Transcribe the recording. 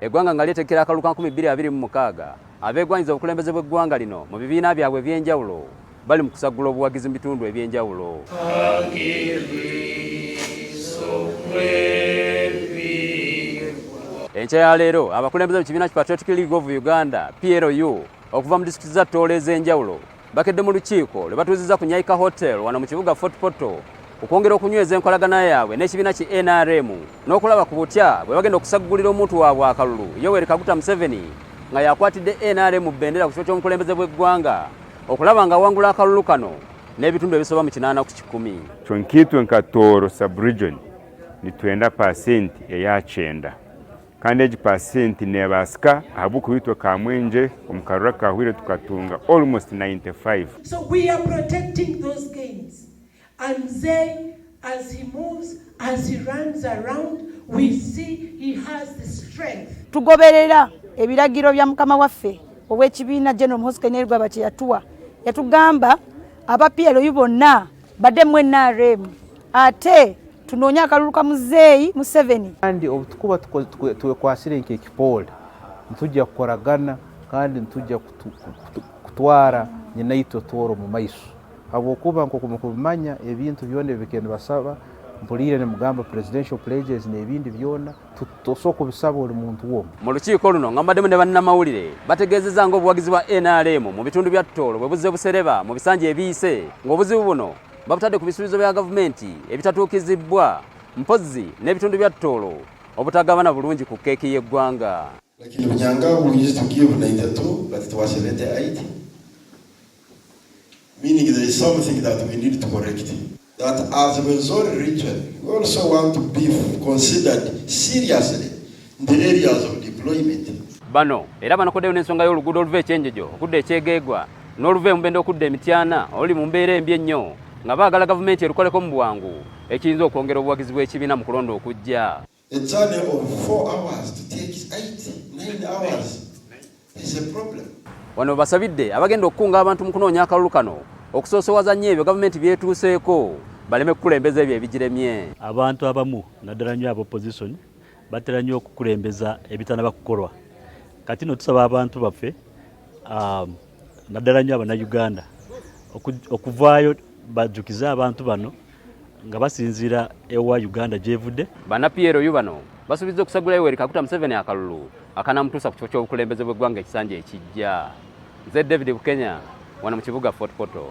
Eggwanga nga lyeteekera akalulu ka 2026 abeegwanyiza obukulembeze bw'eggwanga lino mu bibiina byabwe eby'enjawulo bali mu kusagula obuwagizi mu bitundu eby'enjawulo. Enkya ya leero abakulembeze mu kibiina ki Patriotic League of Uganda PLU okuva mu disitulikiti za Ttoola ez'enjawulo bakedde mu lukiiko lwe batuuzizza ku Nyaika Hotel wano mu kibuga Fort Portal okwongera okunyweza enkolagana yaabwe n'ekibiina ki NRM n'okulaba ku butya bwe bagenda okusagulira omuntu waabwe akalulu Yoweri Kaguta Museveni nga yakwatidde NRM bbendera ku kifo ky'omukulembeze bw'eggwanga okulaba nga awangula akalulu kano n'ebitundu ebisoba mu 8 ku 10. Kyonkiitwe nka Tooro sub-region ni 20% eya 9 kandi egi percent nebasika ahabw'okubitwa Kamwenje omu karura kahwire tukatunga almost 95. So we are protecting those gains. And Zay, as he moves, as he runs around, we see he has the strength. Tugoberera ebiragiro bya mukama waffe ow'ekibiina General Muhoozi Kainerugaba kye yatuwa yatugamba aba PLU bonna badde mu NRM ate tunoonya akalulu ka Muzeeyi Museveni. Kandi obutukuba twekwasire nk'ekipooli ntujja kukoragana kandi ntujja kutwara nyinaito Tooro mu maiso habwokuba nk'okumanya ebintu byona ebigenda basaba mpulire ne mugamba presidential pledges n'ebindi byona tutosobola kubisaba buli muntu wombi. Mu lukiiko luno ng'abaddemu ne bannamawulire bategeezezza ng'obuwagizi bwa NRM mu bitundu bya Tooro bwe buzze busereba mu bisanja ebiyise ng'obuzibu buno babutadde ku bisuubizo bya gavumenti ebitatuukizibbwa mpozzi n'ebitundu bya Tooro obutagabana bulungi ku keeki y'eggwanga. Lakini Bunyanga we used to give 92 but it was 78. Meaning there is something that we need to correct. That as a Rwenzori region, we also want to be considered seriously in the areas of deployment. Bano era banakoddeyo n'ensonga y'oluguudo oluva ekyenjejo okudda ekyegeegwa n'oluva emubende okudda emityana oluli mu mbeera embi ennyo nga baagala gavumenti erukoleko mu bwangu ekiyinza okwongera obuwagizi bw'ekibiina mu kulonda okujja. A journey of 4 hours to take 8, 9 hours is a problem. Wano basabidde abagenda okukunga abantu mu kunoonya akalulu kano okusoosowaza nnyo ebyo gavumenti byetuuseeko baleme kukulembeza ebyo ebigiremye. Abantu abamu naddala nnyo aba opposition batera nnyo okukulembeza ebitanaba kukolwa. Kati no tusaba abantu baffe naddala nnyo Abannayuganda okuvaayo bajjukize abantu bano nga basinziira ewa Uganda gyevudde. Banna PLU bano basuubizza okusagula Yoweri Kaguta Museveni akalulu akanamutuusa ku kifo ky'obukulembeze bw'eggwanga ekisanja ekijja. Nze David Bukenya wano mu kibuga Fort Portal.